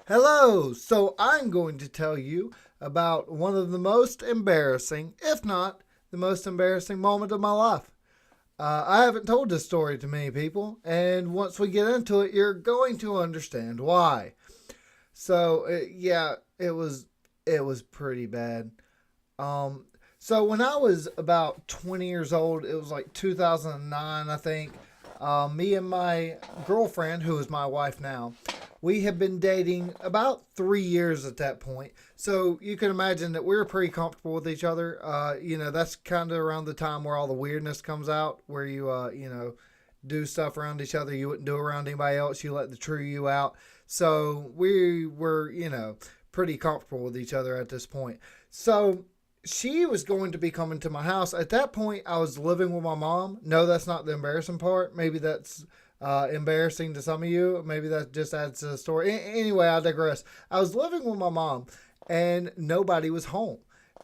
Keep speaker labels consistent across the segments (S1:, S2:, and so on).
S1: Hello! So I'm going to tell you about one of the most embarrassing, if not the most embarrassing moment of my life. I haven't told this story to many people, and once we get into it, you're going to understand why. Yeah, it was pretty bad. Um, so when I was about 20 years old, it was like 2009, I think. Me and my girlfriend, who is my wife now, we had been dating about 3 years at that point. So you can imagine that we were pretty comfortable with each other. That's kind of around the time where all the weirdness comes out, where you do stuff around each other you wouldn't do around anybody else. You let the true you out. So we were, pretty comfortable with each other at this point. So she was going to be coming to my house. At that point, I was living with my mom. No, that's not the embarrassing part. Maybe that's embarrassing to some of you. Maybe that just adds to the story. Anyway, I digress. I was living with my mom, and nobody was home.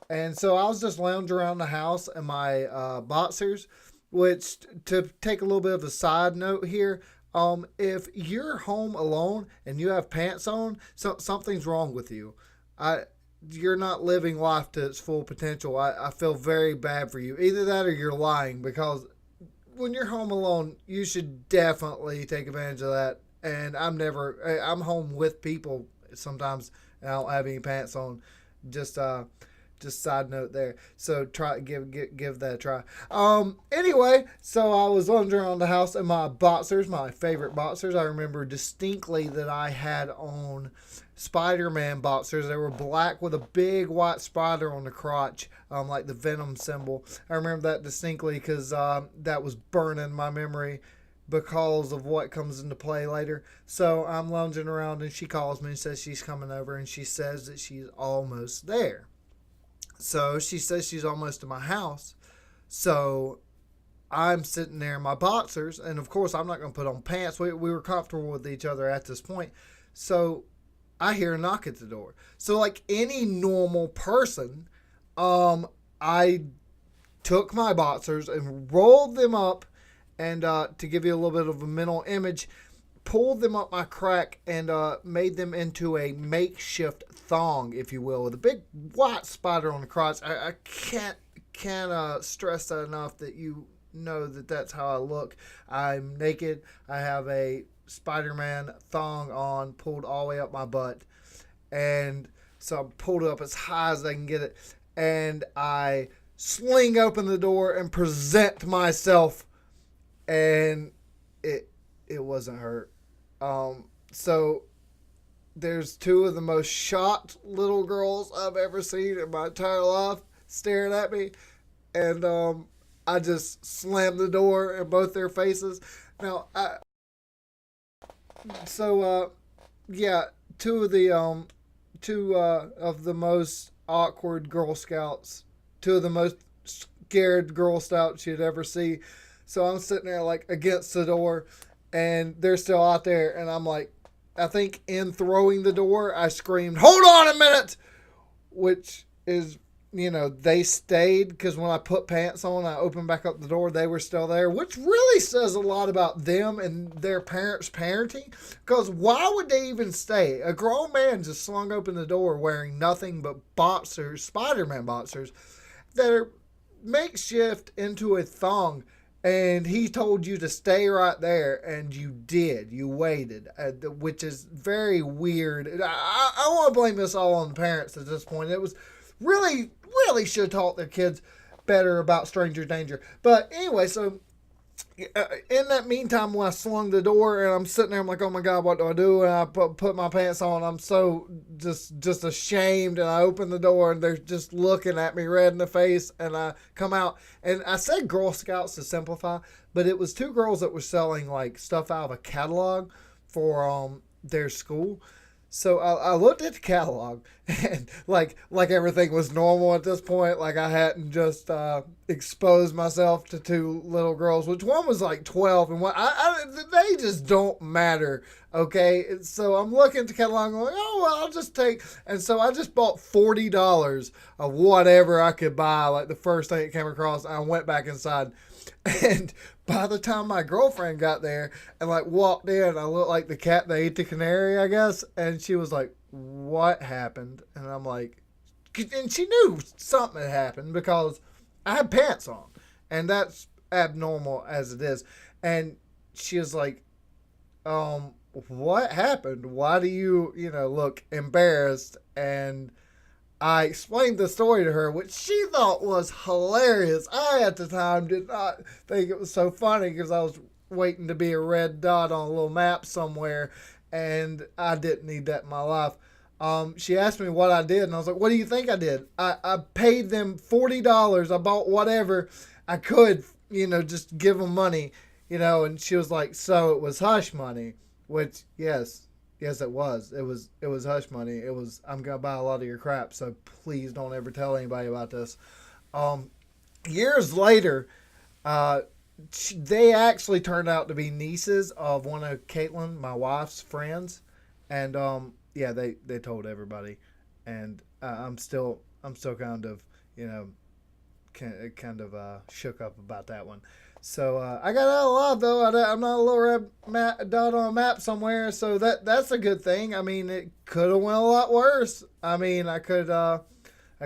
S1: And so I was just lounging around the house in my boxers, which, to take a little bit of a side note here, if you're home alone and you have pants on, something's wrong with you. I you're not living life to its full potential. I feel very bad for you. Either that or you're lying, because when you're home alone, you should definitely take advantage of that. And I'm home with people sometimes, and I don't have any pants on. Just just side note there. So try give that a try. Anyway, so I was wandering around the house in my boxers, my favorite boxers. I remember distinctly that I had on Spider-Man boxers. They were black with a big white spider on the crotch, like the Venom symbol. I remember that distinctly because that was burning my memory because of what comes into play later. So I'm lounging around, and she calls me and says she's coming over, and she says that she's almost there. So she says she's almost to my house. So I'm sitting there in my boxers, and of course I'm not going to put on pants. We were comfortable with each other at this point. So I hear a knock at the door. So like any normal person, I took my boxers and rolled them up, and to give you a little bit of a mental image, pulled them up my crack and made them into a makeshift thong, if you will, with a big white spider on the crotch. I can't stress that enough, that you know that that's how I look. I'm naked. I have a Spider-Man thong on, pulled all the way up my butt, and so I pulled it up as high as I can get it, and I sling open the door and present myself, and it it wasn't hurt. So there's two of the most shocked little girls I've ever seen in my entire life staring at me, and I just slammed the door in both their faces. Now, so yeah, two of the two of the most awkward Girl Scouts, two of the most scared Girl Scouts you'd ever see. So I'm sitting there like against the door, and they're still out there, and I'm like, I think in throwing the door, I screamed, "Hold on a minute!" Which is, they stayed, because when I put pants on, I opened back up the door, they were still there, which really says a lot about them and their parents' parenting. Because why would they even stay? A grown man just slung open the door wearing nothing but boxers, Spider Man boxers, that are makeshift into a thong, and he told you to stay right there, and you did. You waited, which is very weird. I want to blame this all on the parents at this point. It was really, really should have taught their kids better about stranger danger. But anyway, so in that meantime, when I slung the door and I'm sitting there, I'm like, oh my God, what do I do? And I put my pants on. I'm so just ashamed. And I open the door, and they're just looking at me red in the face. And I come out, and I said Girl Scouts to simplify, but it was two girls that were selling like stuff out of a catalog for their school. So I looked at the catalog, and like everything was normal at this point. Like I hadn't just exposed myself to two little girls, which one was like 12, and they just don't matter. Okay, so I'm looking at the catalog, going, oh well, I'll just take. And so I just bought $40 of whatever I could buy, like the first thing that came across. And I went back inside. And by the time my girlfriend got there and like walked in, I looked like the cat that ate the canary, I guess. And she was like, "What happened?" And I'm like, and she knew something had happened because I had pants on, and that's abnormal as it is. And she was like, what happened? Why do you, look embarrassed?" And I explained the story to her, which she thought was hilarious. I, at the time, did not think it was so funny because I was waiting to be a red dot on a little map somewhere, and I didn't need that in my life. She asked me what I did, and I was like, "What do you think I did? I paid them $40. I bought whatever I could, just give them money, And she was like, "So it was hush money," which, yes, it was. It was hush money. It was. I'm gonna buy a lot of your crap, so please don't ever tell anybody about this. Um, Years later, uh, they actually turned out to be nieces of one of Caitlin, my wife's friends, and yeah, they told everybody, and I'm still kind of you know kind of shook up about that one. So I got out alive though. I'm not a little dot on a map somewhere, so that's a good thing. I mean, it could have went a lot worse. I mean, I could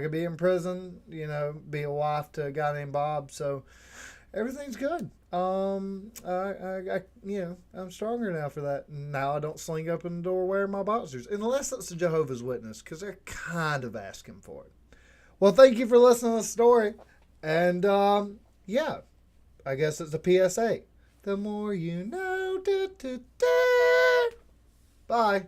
S1: be in prison, be a wife to a guy named Bob. So everything's good. I'm stronger now for that. Now I don't sling up in the door wearing my boxers, unless it's a Jehovah's Witness, because they're kind of asking for it. Well, thank you for listening to the story, and yeah, I guess it's a PSA. The more you know. Bye.